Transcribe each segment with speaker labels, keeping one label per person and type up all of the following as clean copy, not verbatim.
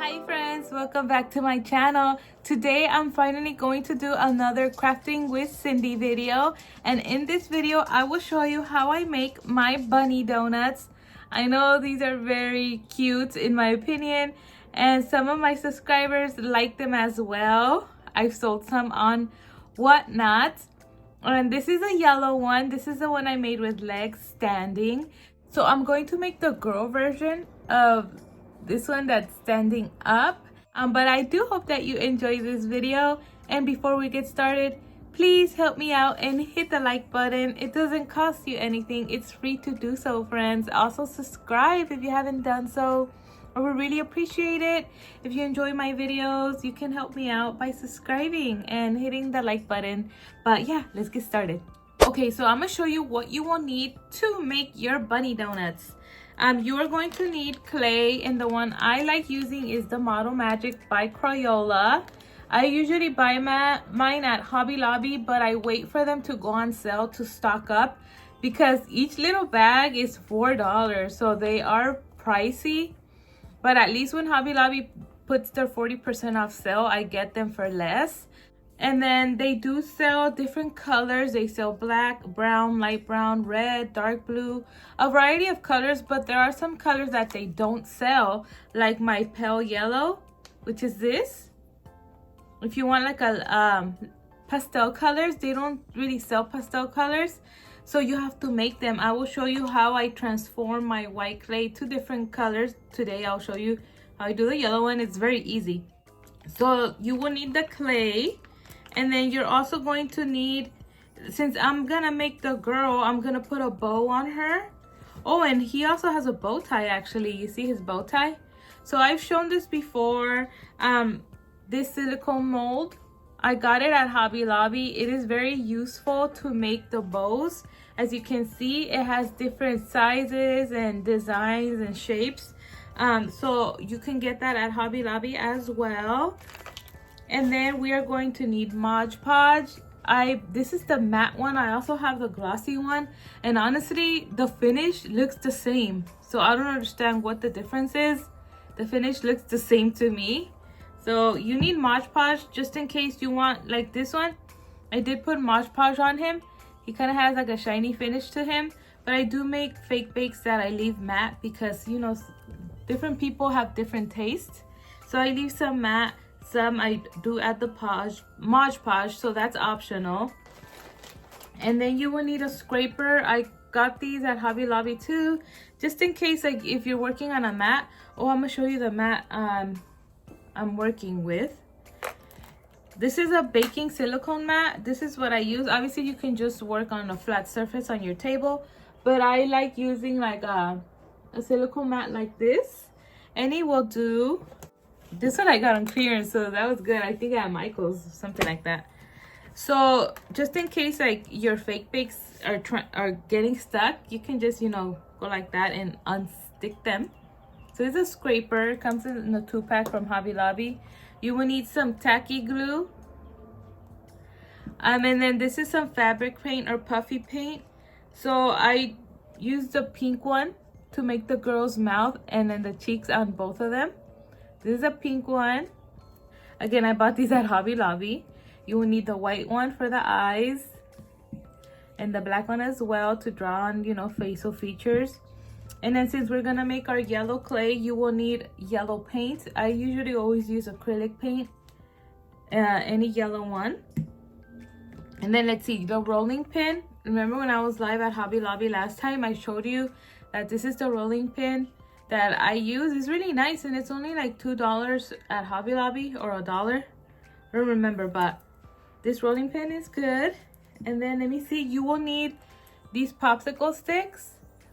Speaker 1: Hi friends, welcome back to my channel. Today I'm finally going to do another crafting with Cindy video, and in this video I will show you how I make my bunny donuts. I know these are very cute in my opinion, and some of my subscribers like them as well. I've sold some on Whatnot, and this is a yellow one. This is the one I made with legs standing. So I'm going to make the girl version of this one that's standing up, but I do hope that you enjoy this video. And before we get started, please help me out and hit the like button. It doesn't cost you anything, it's free to do so, friends. Also subscribe if you haven't done so. I would really appreciate it. If you enjoy my videos, you can help me out by subscribing and hitting the like button. But yeah, let's get started. Okay, so I'm gonna show you what you will need to make your bunny donuts. You are going to need clay, and the one I like using is the Model Magic by Crayola. I usually buy mine at Hobby Lobby, but I wait for them to go on sale to stock up because each little bag is $4, so they are pricey. But at least when Hobby Lobby puts their 40% off sale, I get them for less. And then they do sell different colors. They sell black, brown, light brown, red, dark blue, a variety of colors, but there are some colors that they don't sell, like my pale yellow, which is this. If you want like a pastel colors, they don't really sell pastel colors, so you have to make them. I will show you how I transform my white clay to different colors. Today I'll show you how I do the yellow one. It's very easy. So you will need the clay. And then you're also going to need, since I'm gonna make the girl, I'm gonna put a bow on her. Oh, and he also has a bow tie actually. You see his bow tie? So I've shown this before. This silicone mold, I got it at Hobby Lobby. It is very useful to make the bows. As you can see, it has different sizes and designs and shapes. So you can get that at Hobby Lobby as well. And then we are going to need Mod Podge. This is the matte one. I also have the glossy one. And honestly, the finish looks the same. So I don't understand what the difference is. The finish looks the same to me. So you need Mod Podge just in case you want, like this one. I did put Mod Podge on him. He kind of has like a shiny finish to him. But I do make fake bakes that I leave matte because, you know, different people have different tastes. So I leave some matte. Some I do add the Mod Podge, so that's optional. And then you will need a scraper. I got these at Hobby Lobby too, just in case, like if you're working on a mat. Oh, I'm gonna show you the mat I'm working with. This is a baking silicone mat. This is what I use. Obviously you can just work on a flat surface on your table, but I like using like a silicone mat like this. Any will do. This one I got on clearance, so that was good. I think at Michael's, something like that. So just in case like your fake bakes are getting stuck, you can just, you know, go like that and unstick them. So it's a scraper. It comes in a 2-pack from Hobby Lobby. You will need some tacky glue. And then this is some fabric paint or puffy paint. So I used the pink one to make the girl's mouth and then the cheeks on both of them. This is a pink one. Again, I bought these at Hobby Lobby. You will need the white one for the eyes and the black one as well to draw on, you know, facial features. And then since we're gonna make our yellow clay, you will need yellow paint. I usually always use acrylic paint, any yellow one. And then let's see, the rolling pin. Remember when I was live at Hobby Lobby last time, I showed you that this is the rolling pin that I use. Is really nice, and it's only like $2 at Hobby Lobby or $1. I don't remember, but this rolling pin is good. And then let me see, you will need these popsicle sticks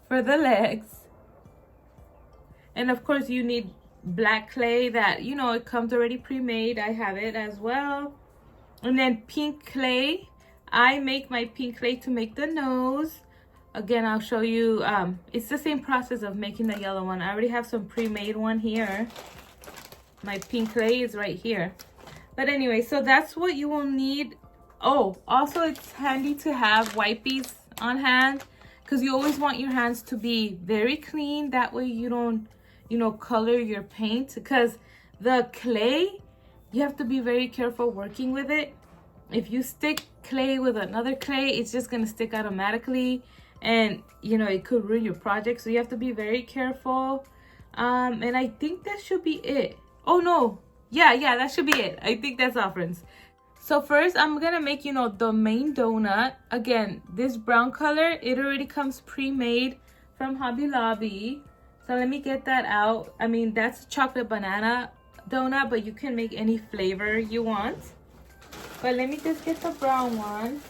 Speaker 1: for the legs. And of course you need black clay that, you know, it comes already pre-made. I have it as well. And then pink clay. I make my pink clay to make the nose. Again, I'll show you, it's the same process of making the yellow one. I already have some pre-made one here. My pink clay is right here. But anyway, so that's what you will need. Oh, also it's handy to have wipies on hand because you always want your hands to be very clean. That way you don't, you know, color your paint, because The clay, you have to be very careful working with it. If you stick clay with another clay, it's just gonna stick automatically, and you know, it could ruin your project. So you have to be very careful. And I think that should be it. Oh no, yeah, that should be it. I think that's all, friends. So first I'm gonna make, you know, the main donut. Again, this brown color, it already comes pre-made from Hobby Lobby. So let me get that out. I mean, that's a chocolate banana donut, but you can make any flavor you want. But let me just get the brown one.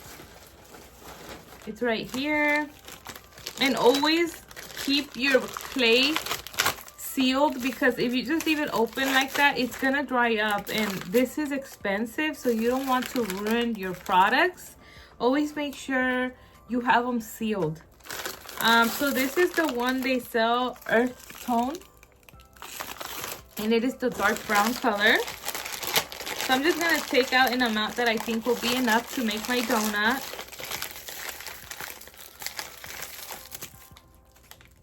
Speaker 1: It's right here. And always keep your clay sealed, because if you just leave it open like that, it's gonna dry up, and this is expensive, so you don't want to ruin your products. Always make sure you have them sealed. So this is the one they sell, earth tone, and it is the dark brown color. So I'm just gonna take out an amount that I think will be enough to make my donut.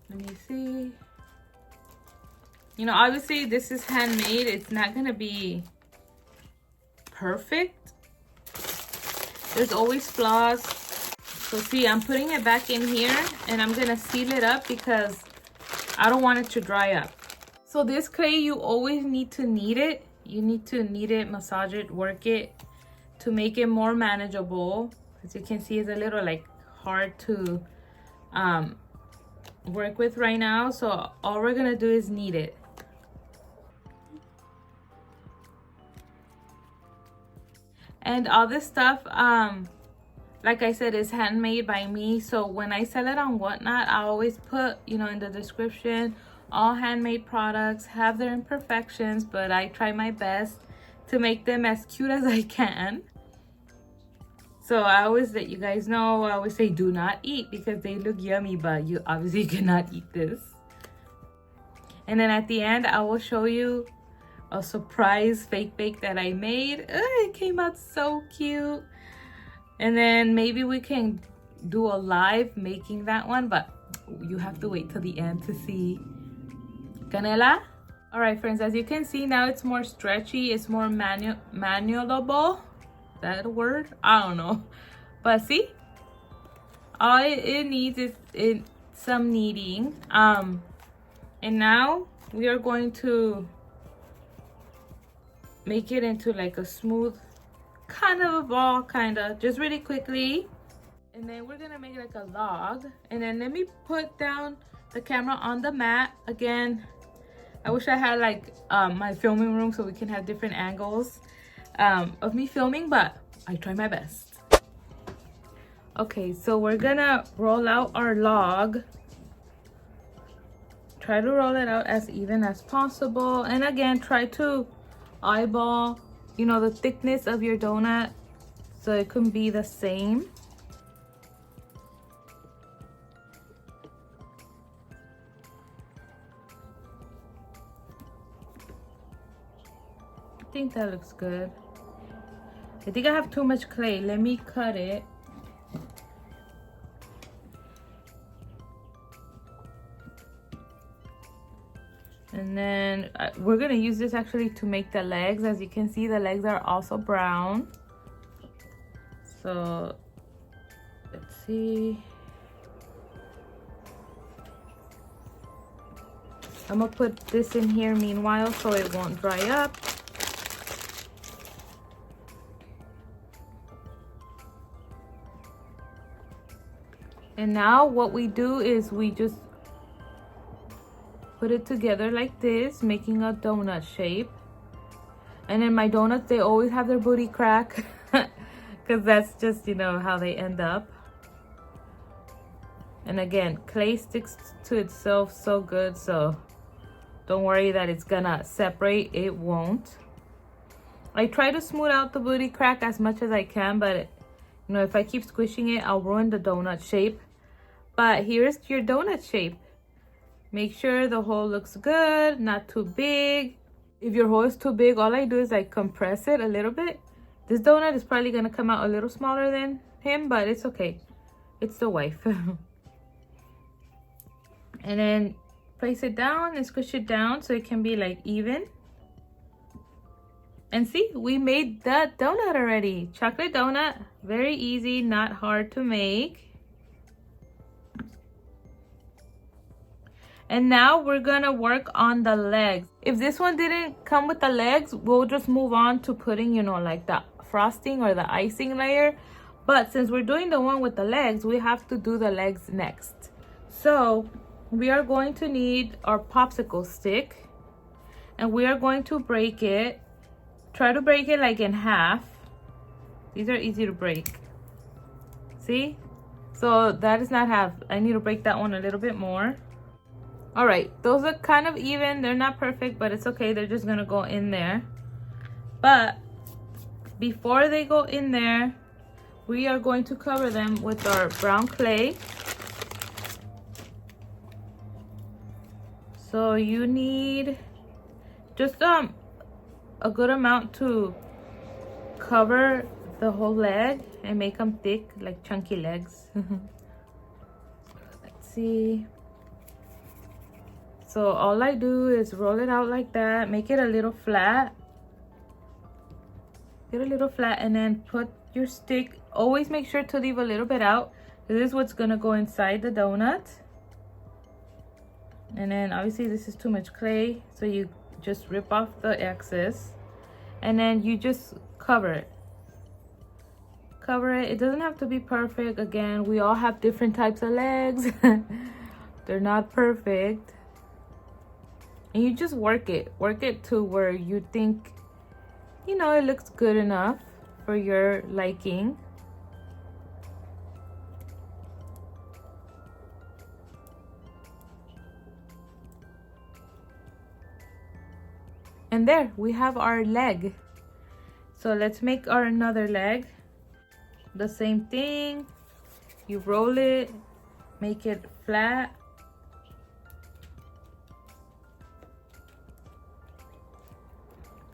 Speaker 1: Let me see. You know, obviously this is handmade. It's not gonna be perfect. There's always flaws. So see, I'm putting it back in here, and I'm gonna seal it up because I don't want it to dry up. So this clay, you always need to knead it. You need to knead it, massage it, work it to make it more manageable. As you can see, it's a little like hard to work with right now. So all we're gonna do is knead it. And all this stuff, like I said, is handmade by me. So when I sell it on Whatnot, I always put, you know, in the description, all handmade products have their imperfections, but I try my best to make them as cute as I can. So I always let you guys know, I always say do not eat because they look yummy, but you obviously cannot eat this. And then at the end, I will show you a surprise fake bake that I made. It came out so cute. And then maybe we can do a live making that one, but you have to wait till the end to see. Canela? All right, friends, as you can see now, it's more stretchy. It's more manualable. Is that a word? I don't know. But see, all it needs is some kneading. And now we are going to make it into like a smooth kind of a ball, kind of, just really quickly. And then we're gonna make like a log. And then let me put down the camera on the mat. Again, I wish I had like my filming room so we can have different angles of me filming, but I try my best. Okay, so we're gonna roll out our log. Try to roll it out as even as possible. And again, try to eyeball, you know, the thickness of your donut so it can be the same. I think that looks good. I think I have too much clay. Let me cut it. And then we're gonna use this actually to make the legs. As you can see, the legs are also brown. So let's see. I'm gonna put this in here meanwhile so it won't dry up. And now what we do is we just put it together like this, making a donut shape. And in my donuts, they always have their booty crack because that's just, you know, how they end up. And again, clay sticks to itself so good, so don't worry that it's gonna separate. It won't. I try to smooth out the booty crack as much as I can, but you know, if I keep squishing it, I'll ruin the donut shape. But here's your donut shape. Make sure the hole looks good, not too big. If your hole is too big, all I do is like compress it a little bit. This donut is probably gonna come out a little smaller than him, but it's okay. It's the wife. And then place it down and squish it down so it can be like even. And see, we made that donut already. Chocolate donut, very easy, not hard to make. And now we're gonna work on the legs. If this one didn't come with the legs, we'll just move on to putting, you know, like the frosting or the icing layer. But since we're doing the one with the legs, we have to do the legs next. So we are going to need our popsicle stick, and we are going to break it. Try to break it like in half. These are easy to break. See? So that is not half. I need to break that one a little bit more. All right, those are kind of even. They're not perfect, but it's okay. They're just gonna go in there. But before they go in there, we are going to cover them with our brown clay. So you need just a good amount to cover the whole leg and make them thick, like chunky legs. Let's see. So all I do is roll it out like that, make it a little flat. Get a little flat, and then put your stick. Always make sure to leave a little bit out. This is what's gonna go inside the donut. And then obviously this is too much clay, so you just rip off the excess, and then you just cover it. Cover it. It doesn't have to be perfect. Again, we all have different types of legs. They're not perfect. And you just work it to where you think, you know, it looks good enough for your liking. And there we have our leg. So let's make our another leg. The same thing. You roll it, make it flat.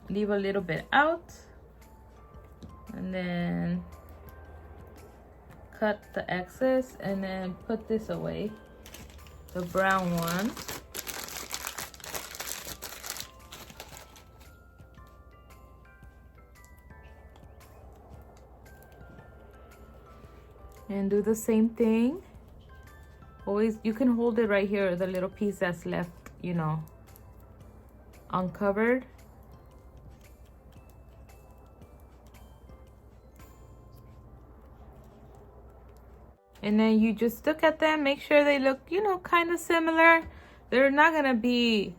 Speaker 1: Leave a little bit out, and then cut the excess, and then put this away, the brown one. And do the same thing. Always, you can hold it right here, the little piece that's left, you know, uncovered. And then you just look at them, make sure they look, you know, kind of similar. They're not gonna be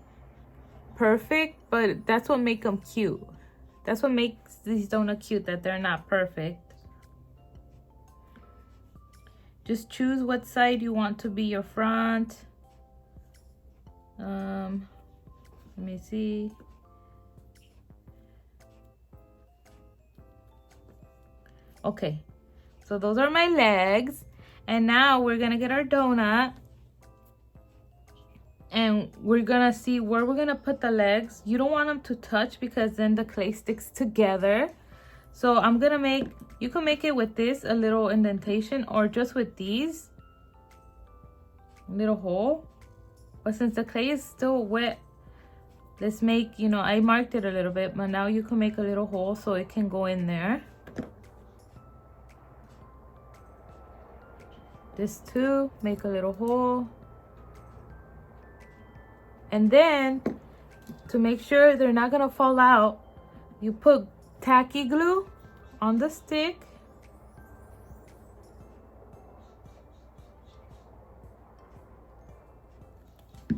Speaker 1: perfect, but that's what makes them cute. That's what makes these donuts cute, that they're not perfect. Just choose what side you want to be your front. Let me see. Okay, so those are my legs. And now we're gonna get our donut, and we're gonna see where we're gonna put the legs. You don't want them to touch because then the clay sticks together. So I'm gonna make, you can make it with this, a little indentation, or just with these, little hole. But since the clay is still wet, let's make, you know, I marked it a little bit, but now you can make a little hole so it can go in there. This too, make a little hole. And then to make sure they're not gonna fall out, you put tacky glue on the stick. A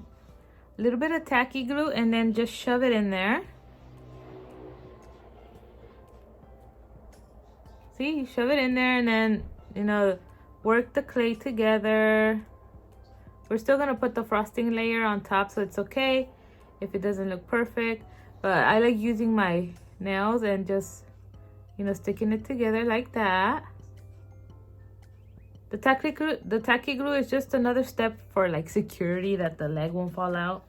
Speaker 1: little bit of tacky glue, and then just shove it in there. See, you shove it in there, and then, you know, work the clay together. We're still gonna put the frosting layer on top, so it's okay if it doesn't look perfect. But I like using my nails and just, you know, sticking it together like that. The tacky glue is just another step for like security, that the leg won't fall out.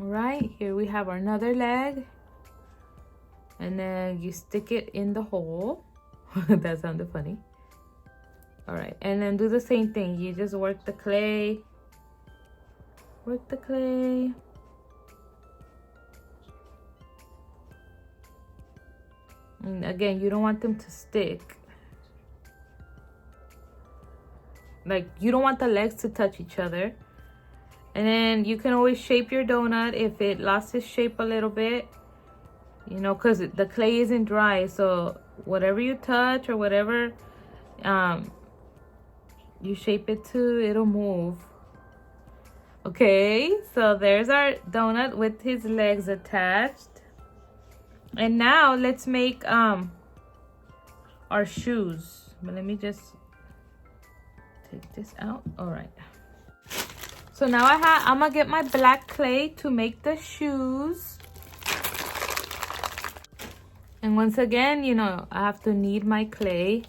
Speaker 1: Right here we have our another leg, and then you stick it in the hole. That sounded funny. All right, and then do the same thing. You just work the clay. Work the clay. And again, you don't want them to stick. Like, you don't want the legs to touch each other. And then you can always shape your donut if it lost its shape a little bit. You know, because the clay isn't dry. So whatever you touch or whatever you shape it to, it'll move. Okay, so there's our donut with his legs attached. And now let's make our shoes. But let me just take this out. All right. So now I'm gonna get my black clay to make the shoes. And once again, you know, I have to knead my clay.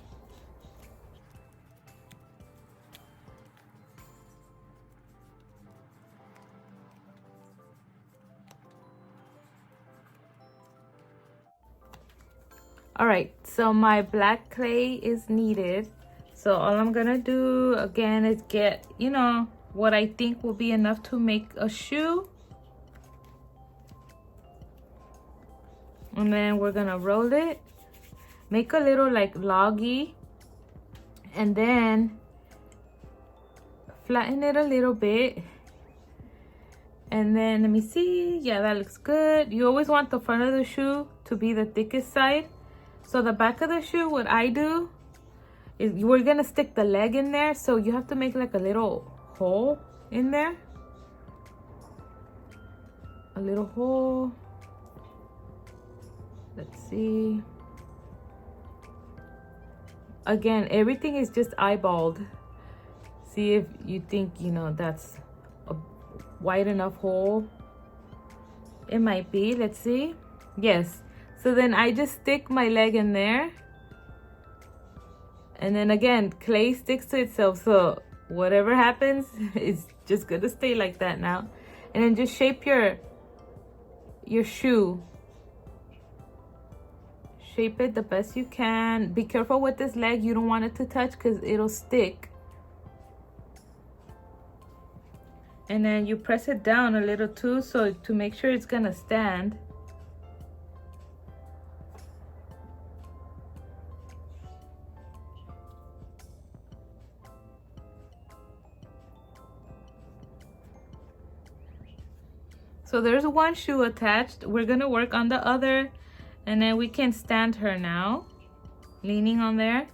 Speaker 1: All right, so my black clay is kneaded. So all I'm gonna do again is get, you know, what I think will be enough to make a shoe. And then we're gonna roll it, make a little like loggy, and then flatten it a little bit. And then let me see, yeah, that looks good. You always want the front of the shoe to be the thickest side. So the back of the shoe, what I do is we're gonna stick the leg in there. So you have to make like a little hole in there. A little hole. Let's see. Again, everything is just eyeballed. See if you think, you know, that's a wide enough hole. It might be, let's see. Yes. So then I just stick my leg in there. And then again, clay sticks to itself. So whatever happens, it's just gonna stay like that now. And then just shape your shoe. Shape it the best you can. Be careful with this leg. You don't want it to touch because it'll stick. And then you press it down a little too, so to make sure it's gonna stand. So there's one shoe attached. We're gonna work on the other, and then we can stand her now, leaning on there,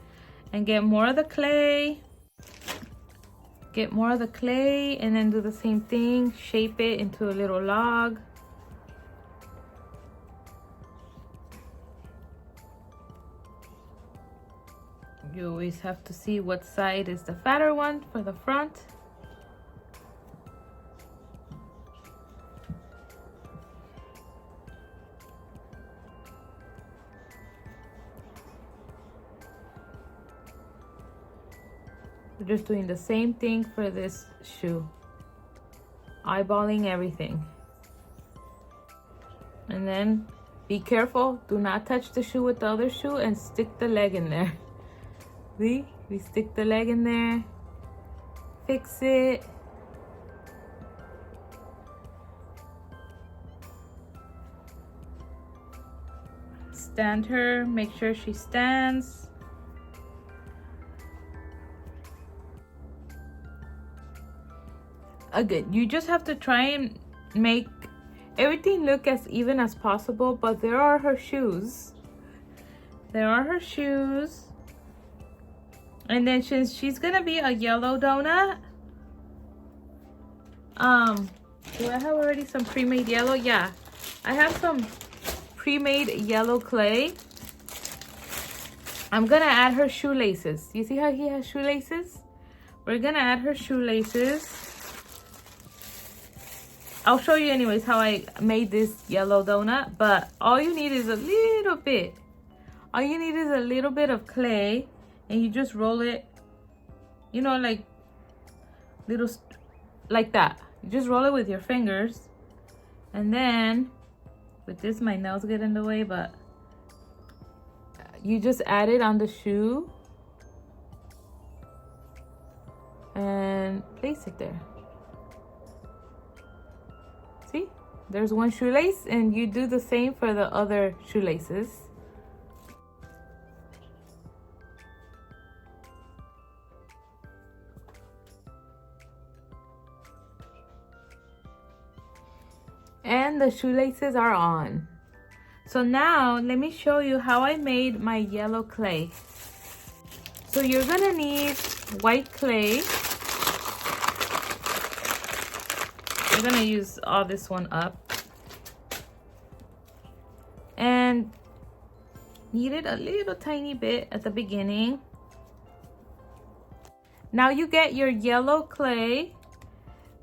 Speaker 1: and get more of the clay. Get more of the clay, and then do the same thing. Shape it into a little log. You always have to see what side is the fatter one for the front. We're just doing the same thing for this shoe. Eyeballing everything. And then be careful. Do not touch the shoe with the other shoe and stick the leg in there. See? We stick the leg in there. Fix it. Stand her. Make sure she stands. Again, you just have to try and make everything look as even as possible, but there are her shoes. There are her shoes. And then since she's gonna be a yellow donut, do I have already some pre-made yellow? Yeah, I have some pre-made yellow clay. I'm gonna add her shoelaces. You see how he has shoelaces? We're gonna add her shoelaces. I'll show you anyways how I made this yellow donut, but all you need is a little bit. All you need is a little bit of clay, and you just roll it, you know, like little, like that. You just roll it with your fingers. And then, with this, my nails get in the way, but you just add it on the shoe. and place it there. See, there's one shoelace, and you do the same for the other shoelaces. And the shoelaces are on. So now let me show you how I made my yellow clay. So you're gonna need white clay. We're gonna use all this one up. And knead it a little tiny bit at the beginning. Now you get your yellow clay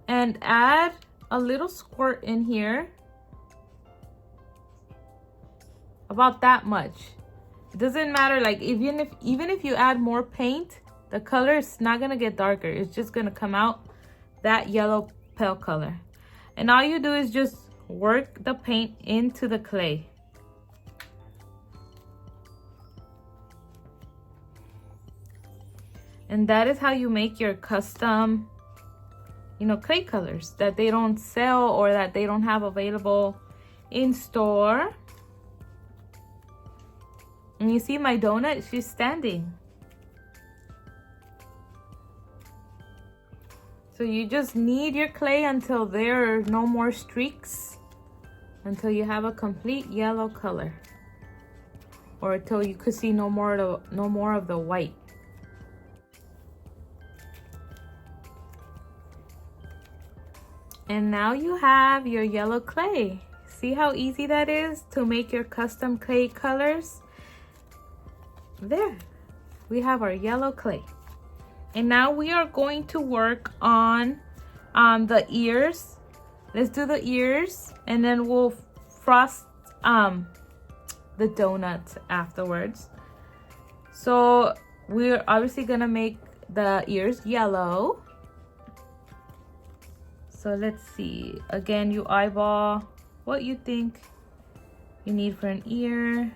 Speaker 1: and add a little squirt in here. About that much. It doesn't matter, like even if you add more paint, the color is not gonna get darker. It's just gonna come out that yellow pale color. And all you do is just work the paint into the clay. And that is how you make your custom, you know, clay colors that they don't sell or that they don't have available in store. And you see my donut, she's standing. So you just knead your clay until there are no more streaks, until you have a complete yellow color, or until you could see no more of the white. And now you have your yellow clay. See how easy that is to make your custom clay colors? There, we have our yellow clay. And now we are going to work on the ears. Let's do the ears, and then we'll frost the donuts afterwards. So we're obviously gonna make the ears yellow. So let's see. Again, you eyeball what you think you need for an ear.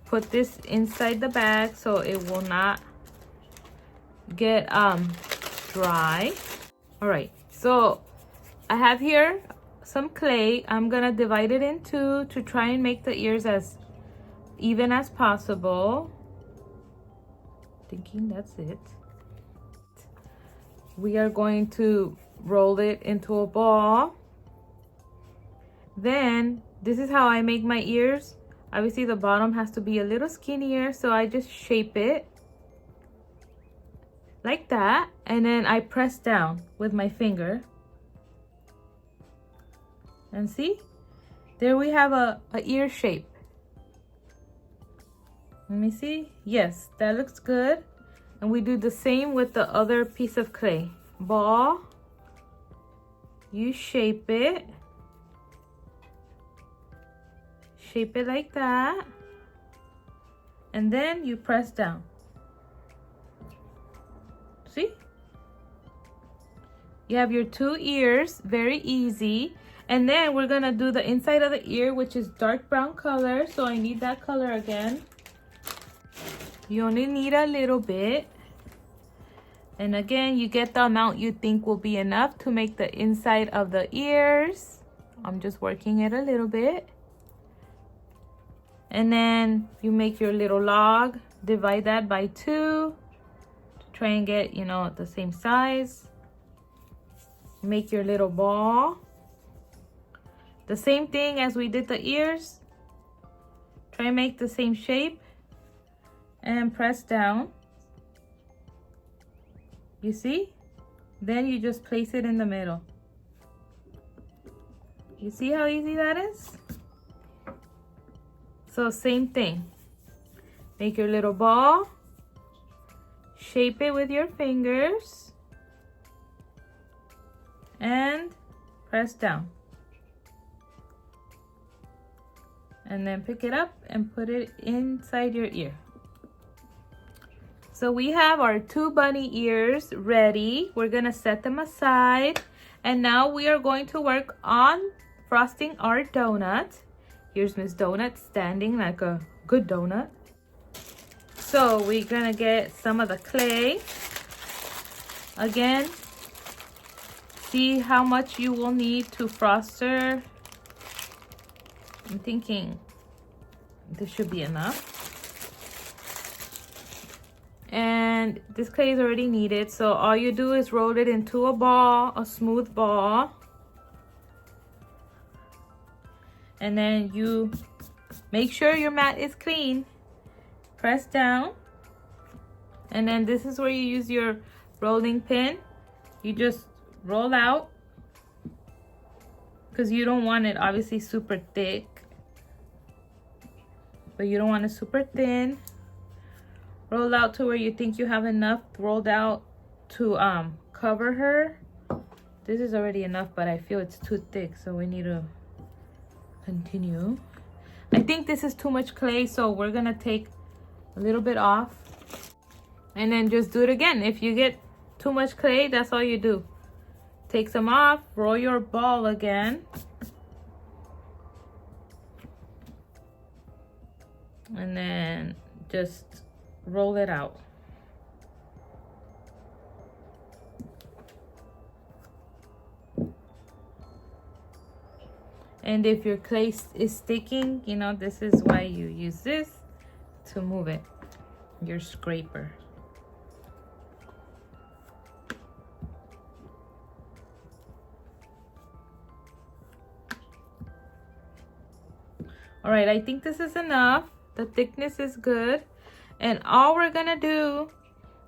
Speaker 1: Put this inside the bag so it will not get dry. All right, so I have here some clay. I'm gonna divide it in two to try and make the ears as even as possible. Thinking that's it. We are going to roll it into a ball. Then this is how I make my ears. Obviously the bottom has to be a little skinnier, so I just shape it like that, and then I press down with my finger. And see, there we have a ear shape. Let me see. Yes, that looks good. And we do the same with the other piece of clay. Ball, you shape it. Shape it like that. And then you press down. See? You have your two ears, very easy. And then we're gonna do the inside of the ear, which is dark brown color. So I need that color again. You only need a little bit. And again, you get the amount you think will be enough to make the inside of the ears. I'm just working it a little bit. And then you make your little log, divide that by 2 to try and get, you know, the same size. Make your little ball. The same thing as we did the ears. Try and make the same shape and press down. You see? Then you just place it in the middle. You see how easy that is? So same thing. Make your little ball. Shape it with your fingers. And press down. And then pick it up and put it inside your ear. So we have our 2 bunny ears ready. We're gonna set them aside. And now we are going to work on frosting our donut. Here's Miss Donut standing like a good donut. So we're gonna get some of the clay. Again, see how much you will need to frost her. I'm thinking this should be enough. And this clay is already kneaded, so all you do is roll it into a ball, a smooth ball. And then you make sure your mat is clean. Press down. And then this is where you use your rolling pin. You just roll out, because you don't want it obviously super thick, but you don't want it super thin. Roll out to where you think you have enough rolled out to cover her. This is already enough, but I feel it's too thick, so we need to continue. I think this is too much clay, so we're gonna take a little bit off and then just do it again. If you get too much clay, that's all you do. Take some off, roll your ball again, and then just roll it out. And if your clay is sticking, you know, this is why you use this to move it, your scraper. All right, I think this is enough. The thickness is good. And all we're gonna do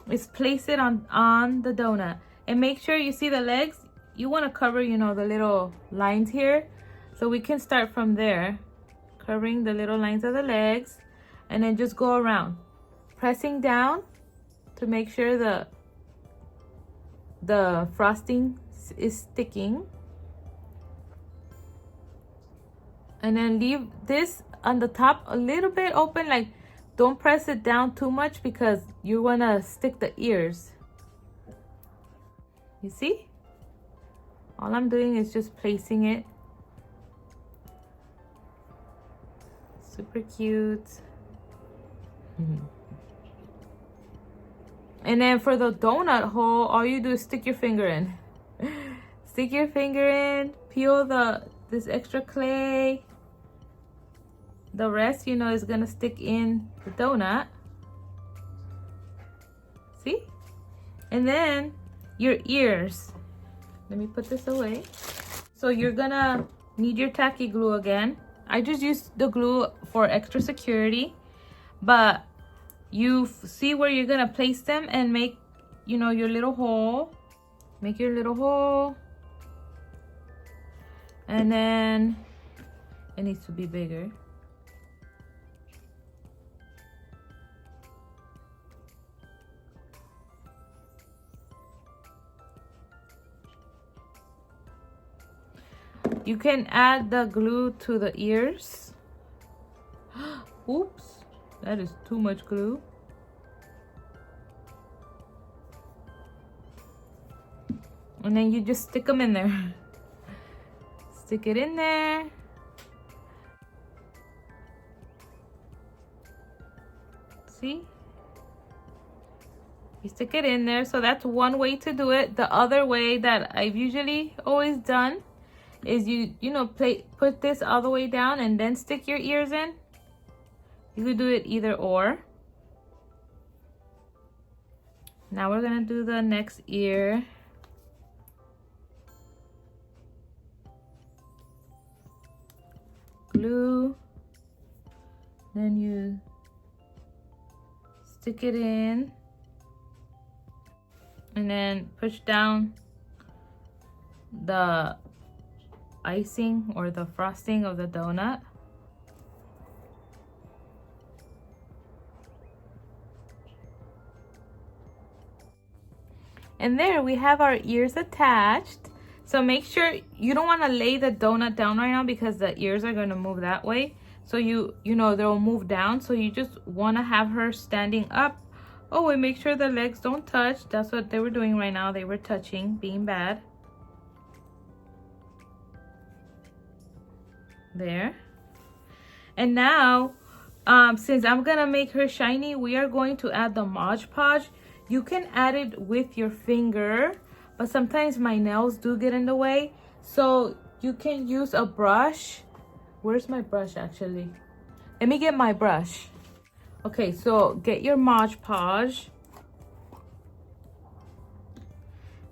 Speaker 1: is place it on the donut. And make sure you see the legs. You wanna cover, you know, the little lines here. So we can start from there, covering the little lines of the legs, and then just go around, pressing down to make sure the frosting is sticking. And then leave this on the top a little bit open, like don't press it down too much because you want to stick the ears. You see? All I'm doing is just placing it. Super cute. And then for the donut hole, all you do is stick your finger in. Stick your finger in, peel this extra clay. The rest, you know, is gonna stick in the donut. See? And then your ears. Let me put this away. So you're gonna need your tacky glue again. I just used the glue for extra security, but you see where you're gonna place them and make, you know, your little hole. Make your little hole. And then it needs to be bigger. You can add the glue to the ears. Oops, that is too much glue. And then you just stick them in there. Stick it in there. See? You stick it in there. So that's one way to do it. The other way that I've usually always done is you know, put this all the way down and then stick your ears in. You could do it either or. Now we're gonna do the next ear. Glue, then you stick it in and then push down the icing or the frosting of the donut. And there we have our ears attached. So make sure you don't want to lay the donut down right now because the ears are going to move that way. So you know, they'll move down. So you just want to have her standing up. Oh, and make sure the legs don't touch. That's what they were doing right now. They were touching, being bad. There. And now Since I'm gonna make her shiny, we are going to add the Mod Podge. You can add it with your finger, but sometimes my nails do get in the way. So you can use a brush. Where's my brush actually? Let me get my brush. Okay, so get your Mod Podge.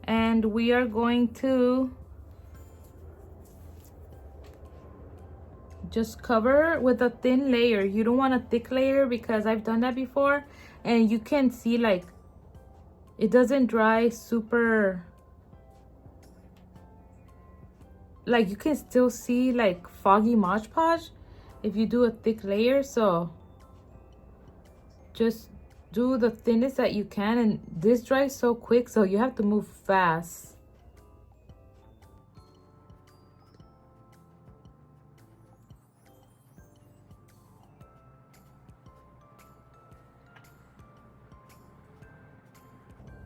Speaker 1: And we are going to just cover with a thin layer. You don't want a thick layer because I've done that before. And you can see like it doesn't dry super, like you can still see like foggy Mod Podge if you do a thick layer. So just do the thinnest that you can, and this dries so quick, so you have to move fast.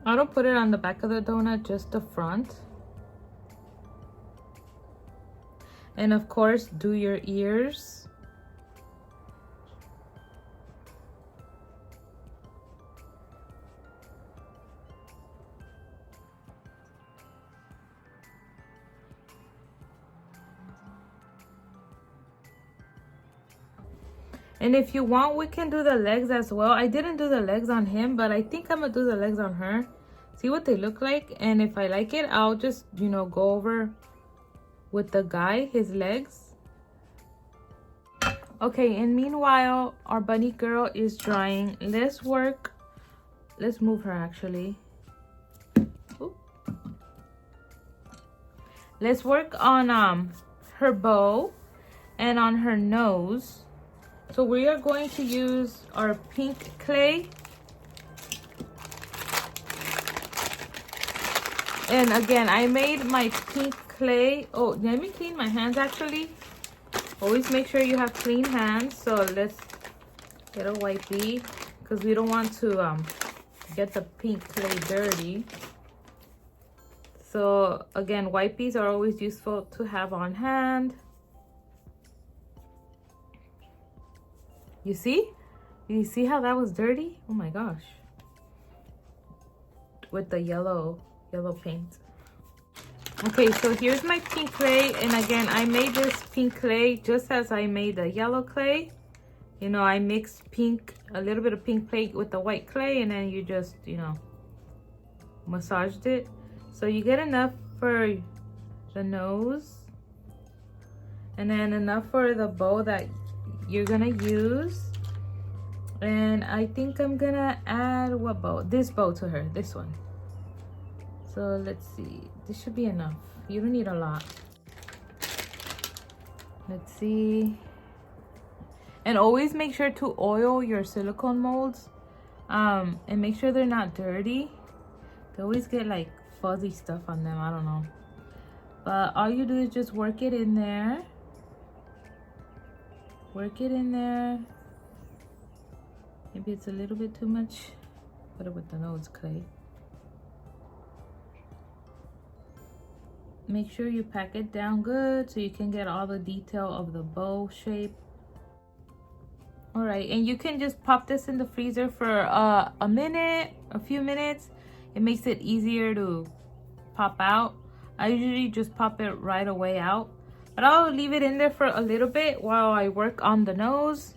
Speaker 1: I don't put it on the back of the donut, just the front. And of course, do your ears. And if you want, we can do the legs as well. I didn't do the legs on him, but I think I'm gonna do the legs on her. See what they look like. And if I like it, I'll just, you know, go over with the guy, his legs. Okay, and meanwhile, our bunny girl is drying. Let's move her actually. Ooh. Let's work on her bow and on her nose. So we are going to use our pink clay. And again, I made my pink clay. Oh, let me clean my hands actually. Always make sure you have clean hands. So let's get a wipey because we don't want to get the pink clay dirty. So again, wipies are always useful to have on hand. You see? You see how that was dirty? Oh my gosh. With the yellow paint. Okay, so here's my pink clay. And again, I made this pink clay just as I made the yellow clay. You know, I mixed a little bit of pink clay with the white clay, and then you just, you know, massaged it. So you get enough for the nose. And then enough for the bow that you're gonna use. And I think I'm gonna add what bow? This bow to her, this one. So let's see, this should be enough. You don't need a lot. Let's see. And always make sure to oil your silicone molds, and make sure they're not dirty. They always get like fuzzy stuff on them, I don't know. But all you do is just work it in there. Work it in there. Maybe it's a little bit too much. Put it with the nose clay. Make sure you pack it down good so you can get all the detail of the bow shape. All right, and you can just pop this in the freezer for a minute, a few minutes. It makes it easier to pop out. I usually just pop it right away out. But I'll leave it in there for a little bit while I work on the nose.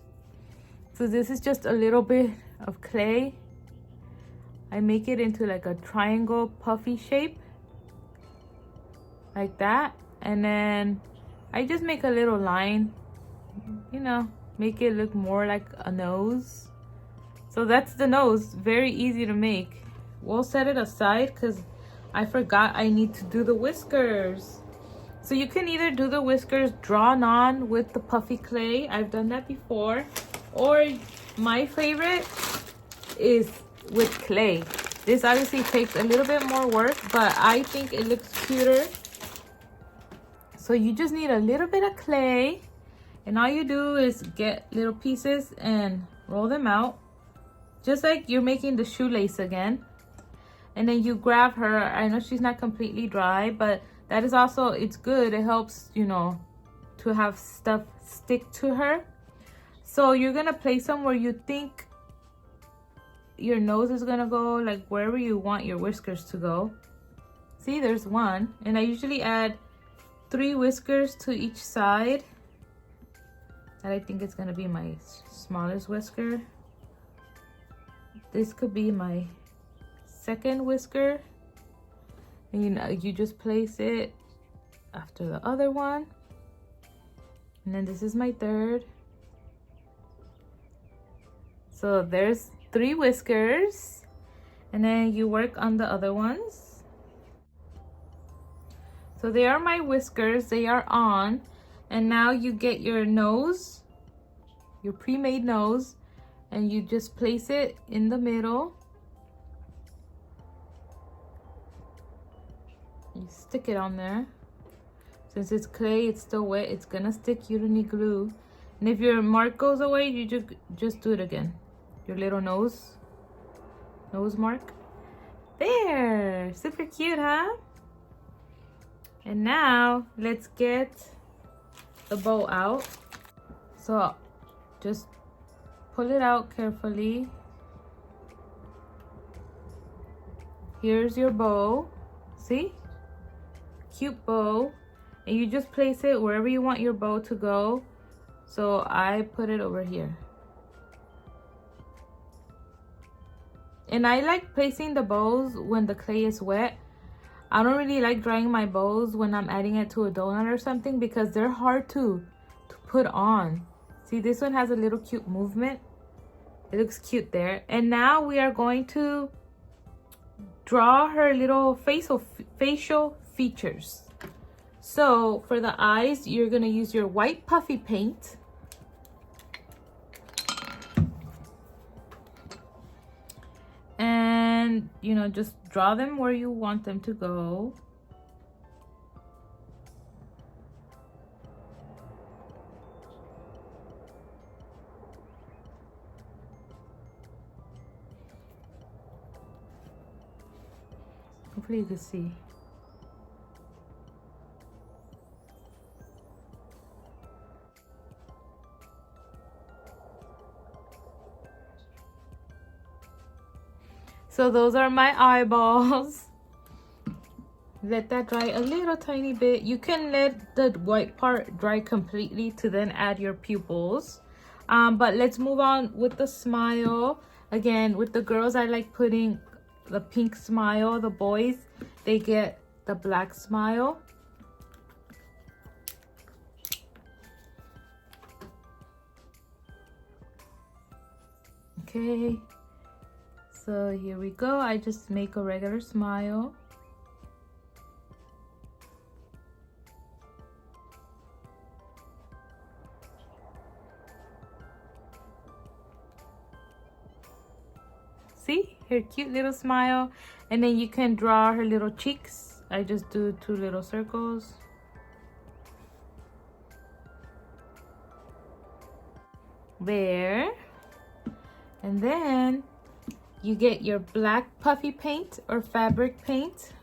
Speaker 1: So this is just a little bit of clay. I make it into like a triangle puffy shape. Like that. And then I just make a little line. You know, make it look more like a nose. So that's the nose. Very easy to make. We'll set it aside because I forgot I need to do the whiskers. So you can either do the whiskers drawn on with the puffy clay. I've done that before. Or my favorite is with clay. This obviously takes a little bit more work, but I think it looks cuter. So you just need a little bit of clay. And all you do is get little pieces and roll them out. Just like you're making the shoelace again. And then you grab her. I know she's not completely dry, but that is also, it's good. It helps, you know, to have stuff stick to her. So you're gonna place them where you think your nose is gonna go, like wherever you want your whiskers to go. See, there's one, and I usually add 3 whiskers to each side. And I think it's gonna be my smallest whisker. This could be my second whisker. And you just place it after the other one. And then this is my third. So there's 3 whiskers. And then you work on the other ones. So they are my whiskers, they are on. And now you get your nose, your pre-made nose, and you just place it in the middle. You stick it on there. Since it's clay, it's still wet, it's gonna stick. You don't need glue. And if your mark goes away, you just do it again. Your little nose mark. There, super cute, huh? And now let's get the bow out. So just pull it out carefully. Here's your bow. See? Cute bow. And you just place it wherever you want your bow to go. So I put it over here. And I like placing the bows when the clay is wet. I don't really like drying my bows when I'm adding it to a donut or something because they're hard to put on. See, this one has a little cute movement. It looks cute there. And now we are going to draw her little facial features. So for the eyes, you're gonna use your white puffy paint. And, you know, just draw them where you want them to go. Hopefully you can see. So those are my eyeballs. Let that dry a little tiny bit. You can let the white part dry completely to then add your pupils. But let's move on with the smile. Again, with the girls, I like putting the pink smile. The boys, they get the black smile. Okay. So here we go. I just make a regular smile. See, her cute little smile. And then you can draw her little cheeks. I just do 2 little circles. There. And then you get your black puffy paint or fabric paint.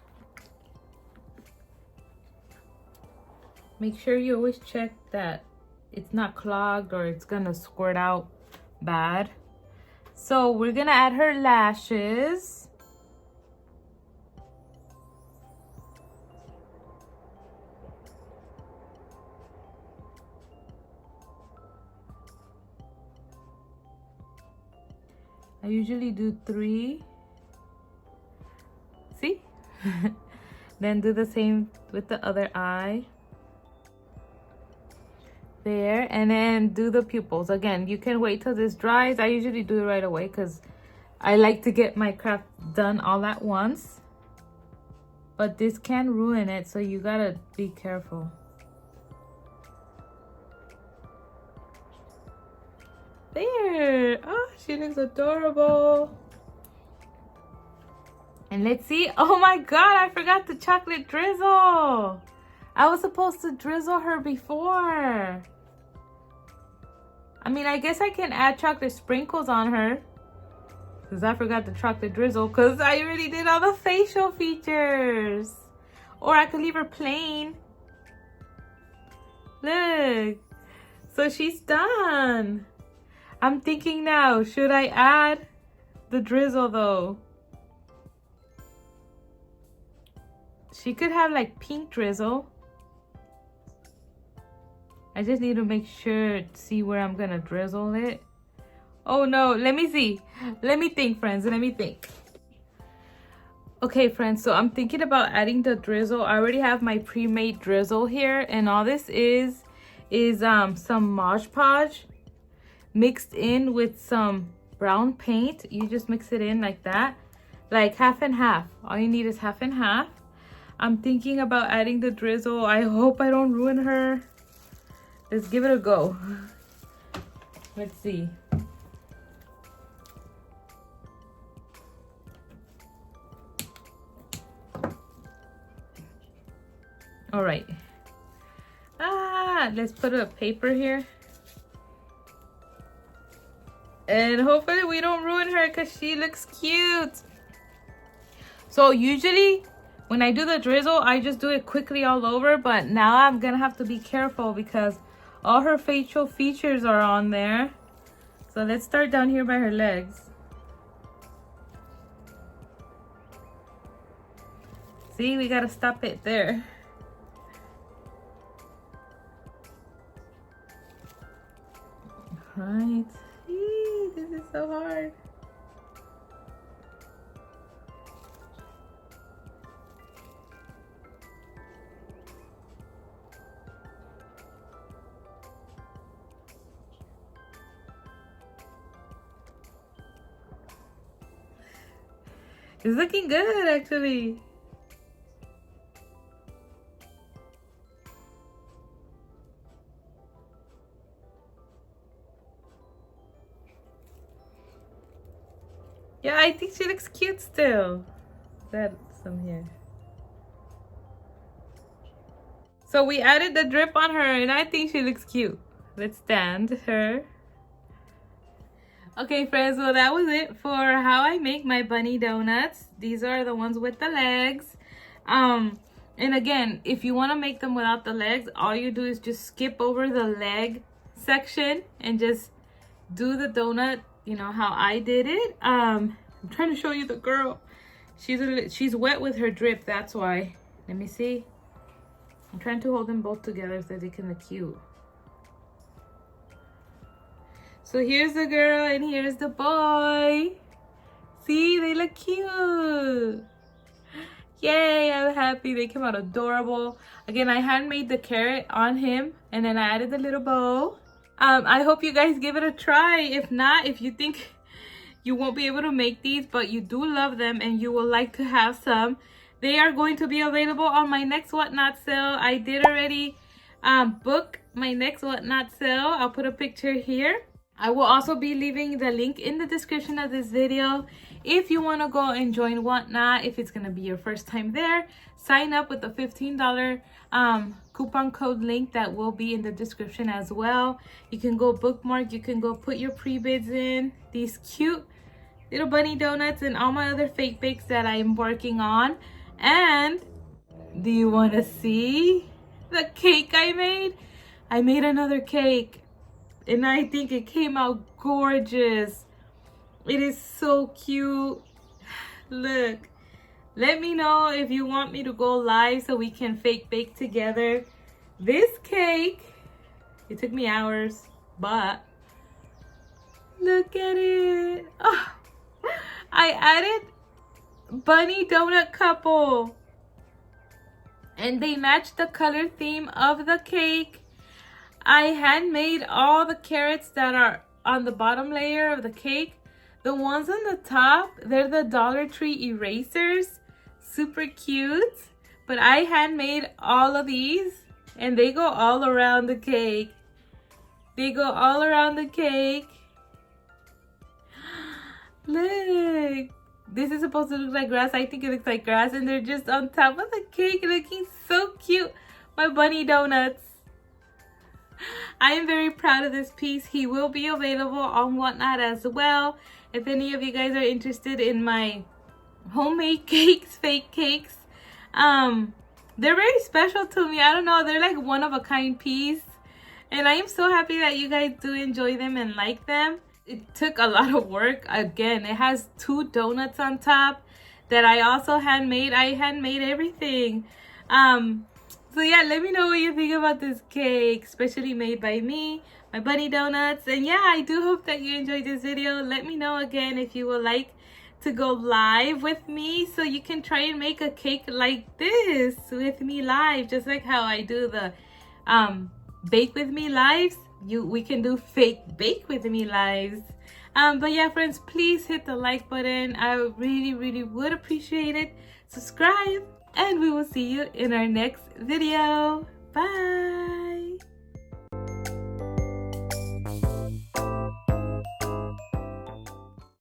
Speaker 1: Make sure you always check that it's not clogged or it's gonna squirt out bad. So we're gonna add her lashes. I usually do 3. See? Then do the same with the other eye. There, and then do the pupils. Again, you can wait till this dries. I usually do it right away because I like to get my craft done all at once. But this can ruin it, so you gotta be careful. There. Oh, she looks adorable. And let's see. Oh my god, I forgot the chocolate drizzle. I was supposed to drizzle her before. I mean, I guess I can add chocolate sprinkles on her. Because I forgot the chocolate drizzle. Because I already did all the facial features. Or I could leave her plain. Look. So she's done. I'm thinking now, should I add the drizzle though? She could have like pink drizzle. I just need to make sure, see where I'm gonna drizzle it. Oh no, let me see. Let me think, friends, let me think. Okay, friends, so I'm thinking about adding the drizzle. I already have my pre-made drizzle here, and all this is some Mod Podge mixed in with some brown paint. You just mix it in like that, like half and half. All you need is half and half. I'm thinking about adding the drizzle. I hope I don't ruin her. Let's give it a go. Let's see. All right. Let's put a paper here. And hopefully we don't ruin her because she looks cute. So usually when I do the drizzle, I just do it quickly all over. But now I'm going to have to be careful because all her facial features are on there. So let's start down here by her legs. See, we got to stop it there. Right. This is so hard. It's looking good, actually. Yeah, I think she looks cute still. That's some here. So we added the drip on her and I think she looks cute. Let's stand her. Okay, friends, well that was it for how I make my bunny donuts. These are the ones with the legs. And again, if you want to make them without the legs, all you do is just skip over the leg section and just do the donut, you know, how I did it. I'm trying to show you the girl. She's wet with her drip, that's why. Let me see. I'm trying to hold them both together so they can look cute. So here's the girl and here's the boy. See, they look cute. Yay, I'm happy. They came out adorable. Again, I handmade the carrot on him and then I added the little bow. I hope you guys give it a try. If not, if you think you won't be able to make these, but you do love them and you will like to have some, they are going to be available on my next Whatnot sale. I did already book my next Whatnot sale. I'll put a picture here. I will also be leaving the link in the description of this video. If you want to go and join Whatnot, if it's going to be your first time there, sign up with the $15 coupon code link that will be in the description as well. You can go bookmark, you can go put your pre-bids in. These cute little bunny donuts and all my other fake bakes that I'm working on. And do you want to see the cake I made? I made another cake. And I think it came out gorgeous. It is so cute. Look. Let me know if you want me to go live so we can fake bake together. This cake, it took me hours, but look at it. Oh, I added bunny donut couple. And they match the color theme of the cake. I handmade all the carrots that are on the bottom layer of the cake. The ones on the top, they're the Dollar Tree erasers. Super cute. But I handmade all of these and they go all around the cake. They go all around the cake. Look. This is supposed to look like grass. I think it looks like grass and they're just on top of the cake looking so cute. My bunny donuts. I am very proud of this piece. He will be available on Whatnot as well. If any of you guys are interested in my homemade cakes, fake cakes, they're very special to me. I don't know, they're like one of a kind piece. And I am so happy that you guys do enjoy them and like them. it took a lot of work. Again, it has 2 donuts on top that I also handmade. I handmade everything. So yeah, let me know what you think about this cake, especially made by me, my bunny donuts. And yeah, I do hope that you enjoyed this video. Let me know again if you would like to go live with me so you can try and make a cake like this with me live, just like how I do the bake with me lives. We can do fake bake with me lives. But yeah, friends, please hit the like button. I really would appreciate it. Subscribe, and we will see you in our next video. Bye.